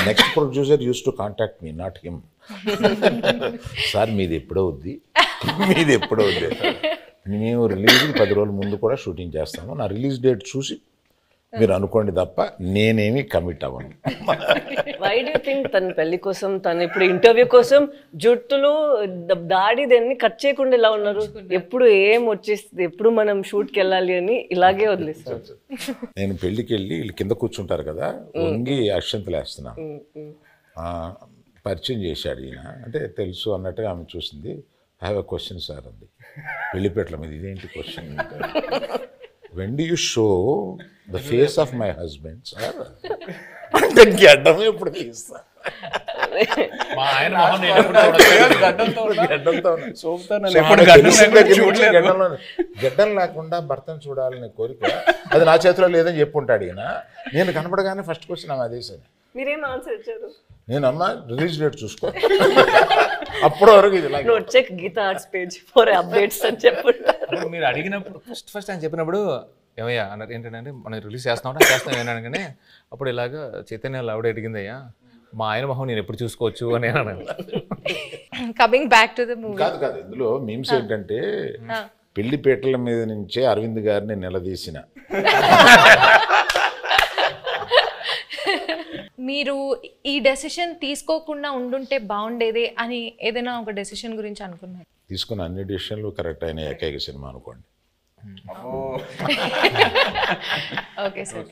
Next producer use to contact me, not him. Sir మీది ఎప్పుడవుద్ది, మీది ఎప్పుడవుద్ది. మేము రిలీజ్కి 10 రోజుల ముందు కూడా షూటింగ్ చేస్తాము. నా రిలీజ్ డేట్ చూసి మీరు అనుకోండి తప్ప నేనేమి కమిట్ అవ్వను. వై డూ థింక్ తన పెళ్లి కోసం, తను ఇప్పుడు ఇంటర్వ్యూ కోసం జుట్టులు దాడి దాన్ని కట్ చేయకుండా ఇలా ఉన్నారు? ఎప్పుడు ఏం వచ్చేస్తుంది, ఎప్పుడు మనం షూట్కి వెళ్ళాలి అని ఇలాగే వదిలేస్తారు. నేను పెళ్ళికి వెళ్ళి వీళ్ళు కింద కూర్చుంటారు కదా, వంగి అక్షంతలు వేస్తున్నాను. పరిచయం చేశాడు ఈయన, అంటే తెలుసు అన్నట్టుగా ఆమె చూసింది. I have a question sir అంది. పెళ్లిపేటల మీద ఇదేంటి question? When do you show the face of my husband sir అంటే గడ్డం ఎప్పుడు తీస్తా? గడ్డం లేకుండా భర్తను చూడాలనే కోరిక అది నా చేతిలో లేదని చెప్పుంటాడు ఈయన. నేను కనపడగానే ఫస్ట్ క్వశ్చన్ ఆమె అదే సార్. మీరేం ఆన్సర్ ఇచ్చారు? నేను అమ్మ రిలీజ్ డేట్ చూసుకో, అప్పటి వరకు ఇది check Geetha Arts page for updates అని చెప్పండి. మీరు అడిగినప్పుడు ఫస్ట్ ఆయన చెప్పినప్పుడు ఏమయ్యా అన్నారు, ఏంటంటే మనం రిలీజ్ చేస్తాం ఏమన్నాను కానీ అప్పుడు ఇలాగా చైతన్య ఆవిడ అడిగిందయ్యా మా ఆయన మొహం నేను ఎప్పుడు చూసుకోవచ్చు అని అన్నాను. Coming back to the movie. కాదు ఇందులో మీమ్స్ ఏంటంటే పెళ్లిపేటల మీద నుంచే అరవింద్ గారిని నిలదీసిన. మీరు ఈ డెసిషన్ తీసుకోకుండా ఉండుంటే బాగుండేది అని ఏదైనా ఒక డెసిషన్ గురించి అనుకున్నారు? తీసుకున్న అన్ని డెసిషన్లు కరెక్ట్ అయిన ఏకైక సినిమా అనుకోండి. Okay sir.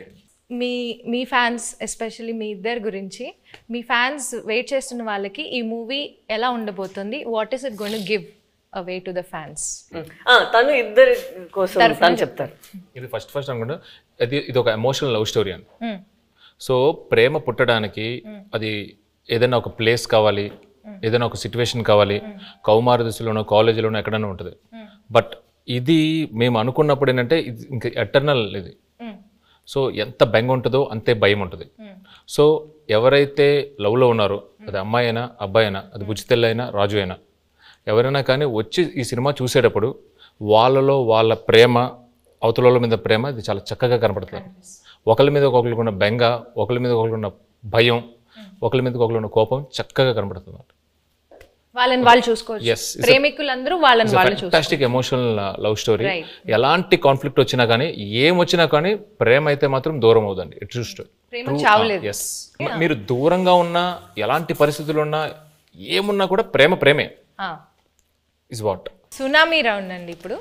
మీ ఫ్యాన్స్ ఎస్పెషల్లీ మీ ఇద్దరు గురించి, మీ ఫ్యాన్స్ వెయిట్ చేస్తున్న వాళ్ళకి ఈ మూవీ ఎలా ఉండబోతుంది? What is it going to give away to the fans? తను ఇద్దరి కోసం తను చెప్తారు. ఇది ఫస్ట్ అనుకుంటా ఇది ఒక ఎమోషనల్ లవ్ స్టోరీ అని. సో ప్రేమ పుట్టడానికి అది ఏదైనా ఒక ప్లేస్ కావాలి, ఏదైనా ఒక సిచ్యువేషన్ కావాలి, కౌమార దశలోనో కాలేజీలోనో ఎక్కడైనా ఉంటుంది. బట్ ఇది మేము అనుకున్నప్పుడు ఏంటంటే ఇది ఇంకా ఎటర్నల్ ఇది. సో ఎంత బెంగ ఉంటుందో అంతే భయం ఉంటుంది. సో ఎవరైతే లవ్లో ఉన్నారో, అది అమ్మాయి అయినా అబ్బాయి అయినా, అది బుజ్జితెల్లి అయినా రాజు అయినా, ఎవరైనా కానీ వచ్చి ఈ సినిమా చూసేటప్పుడు వాళ్ళలో వాళ్ళ ప్రేమ, అవతల మీద ప్రేమ ఇది చాలా చక్కగా కనపడుతుంది. ఒకరి మీద ఒకరికి ఉన్న బెంగ, ఒకరి మీద ఒకరికి ఉన్న భయం, ఒకరి మీద ఒకరికి ఉన్న కోపం చక్కగా కనపడుతుంది. వాళ్ళని వాళ్ళు చూసుకోవచ్చు. ప్రేమికులందరూ వాళ్ళని వాళ్ళు చూసుకోవచ్చు. Fantastic emotional love story. ఎలాంటి కాన్ఫ్లిక్ట్ వచ్చినా కానీ, ఏం వచ్చినా కానీ ప్రేమ అయితే మాత్రం దూరం అవుదండి. It true story. ఎస్, మీరు దూరంగా ఉన్నా, ఎలాంటి పరిస్థితులు ఉన్నా, ఏమున్నా కూడా ప్రేమే ఇస్ వాట్. సునామీ రౌండ్ అండి ఇప్పుడు.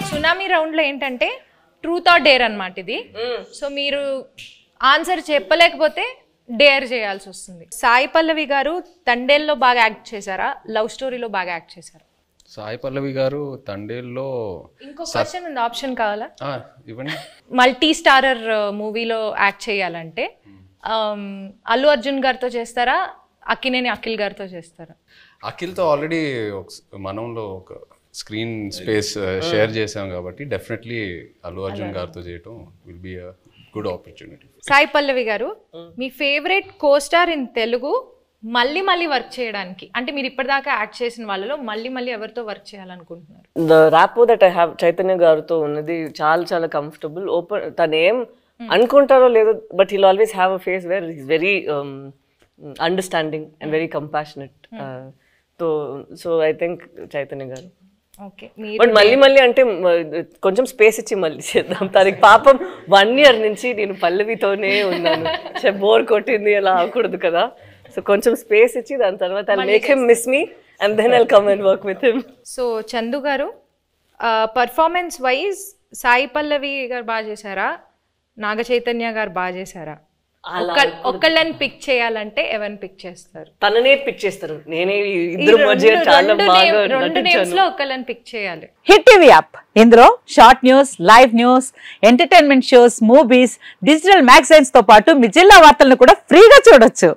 సునామీ రౌండ్లో ఏంటంటే ట్రూత్ ఆర్ డేర్ అన్నమాట ఇది. సో మీరు ఆన్సర్ చెప్పలేకపోతే డేర్ చేయాల్సి వస్తుంది. సాయి పల్లవి గారు తండేల్లో బాగా యాక్ట్ చేశారా, లవ్ స్టోరీలో బాగా యాక్ట్ చేశారా? సాయి పల్లవి గారు తండేల్లో. ఇంకో క్వశ్చన్ ఉంది, ఆప్షన్ కావాలా? ఇవ్వండి. మల్టీ స్టారర్ మూవీలో యాక్ట్ చేయాలంటే అల్లు అర్జున్ గారితో చేస్తారా, అక్కినేని అఖిల్ గారితో చేస్తారా? అఖిల్తో ఆల్రెడీ మనంలో ఒక స్క్రీన్ స్పేస్ షేర్ చేసాం కాబట్టి డెఫినెట్లీ అల్లు అర్జున్ గారితో చేయటం will be a good opportunity. Sai Pallavi garu, మీ ఫేవరెట్ కోస్టార్ ఇన్ తెలుగు మళ్ళీ వర్క్ చేయడానికి, అంటే మీరు ఇప్పటిదాకా యాక్ట్ చేసిన వాళ్ళలో మళ్ళీ ఎవరితో వర్క్ చేయాలనుకుంటున్నారు? The rapport that I have Chaitanya గారితో ఉన్నది చాలా కంఫర్టబుల్. ఓపెన్, తను ఏం అనుకుంటారో లేదో, but he'll always have a face where is very understanding and very compassionate. So I think Chaitanya garu. But మళ్ళీ అంటే కొంచెం స్పేస్ ఇచ్చి మళ్ళీ చేద్దాం. తనకి పాపం 1 year నుంచి నేను పల్లవితోనే ఉన్నాను, బోర్ కొట్టింది, అలా అవ్వకూడదు కదా. సో కొంచెం స్పేస్ ఇచ్చి దాని తర్వాత I'll make him miss me and then I'll come and work with him. So Chandu గారు, పర్ఫార్మెన్స్ వైజ్ సాయి పల్లవి గారు బాగా చేశారా, నాగ చైతన్య గారు బాగా చేశారా? ఒక్కళ్ళని పిక్ చేయాలంటే ఎవరిని పిక్ చేస్తారు? తననే పిక్ చేస్తారు. నేనే ఇద్దరు మధ్య చాలా బాగా నటించాను. ఒక్కళ్ళని పిక్ చేయాలి. హిట్ టీవీ యాప్, ఇందులో short news, live news, entertainment shows, movies, digital magazines తో పాటు మీ జిల్లా వార్తలను కూడా ఫ్రీగా చూడొచ్చు.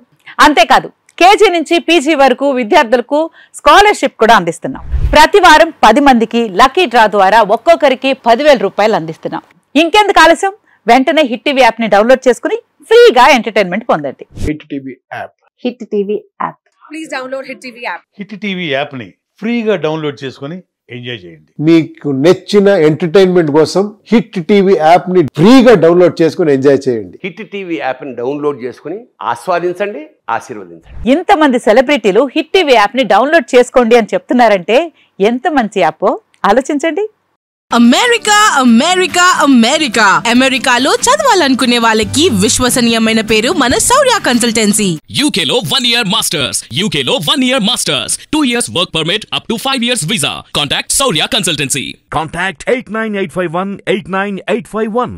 అంతేకాదు కేజీ నుంచి పీజీ వరకు విద్యార్థులకు స్కాలర్షిప్ కూడా అందిస్తున్నాం. ప్రతి వారం 10 మందికి లక్కీ డ్రా ద్వారా ఒక్కొక్కరికి 10,000 రూపాయలు అందిస్తున్నాం. ఇంకెందుకు ఆలస్యం, వెంటనే హిట్ టీవీ యాప్ ని డౌన్లోడ్ చేసుకుని ఫ్రీగా ఎంటర్టైన్మెంట్ పొందండి. Hit TV app. Hit TV app. Please download hit TV app. Hit TV app ని ఫ్రీగా డౌన్లోడ్ చేసుకుని ఎంజాయ్ చేయండి. మీకు నచ్చిన ఎంటర్టైన్మెంట్ కోసం హిట్ టీవీ యాప్ ని ఫ్రీగా డౌన్లోడ్ చేసుకుని ఎంజాయ్ చేయండి. హిట్ టీవీ యాప్ని డౌన్లోడ్ చేసుకుని ఆస్వాదించండి, ఆశీర్వదించండి. ఇంతమంది సెలబ్రిటీలు హిట్ టీవీ యాప్ ని డౌన్లోడ్ చేసుకోండి అని చెప్తున్నారంటే ఎంత మంచి యాప్ ఆలోచించండి. అమెరికా అమెరికా అమెరికా అమెరికాలో చదవాలనుకునే వాళ్ళకి విశ్వసనీయమైన పేరు మన శౌర్య కన్సల్టెన్సీ. UK లో 1 year masters, UK లో 1 year masters, 2 years work permit up to 5 years visa. Contact Saurya Consultancy. Contact 89851 89851.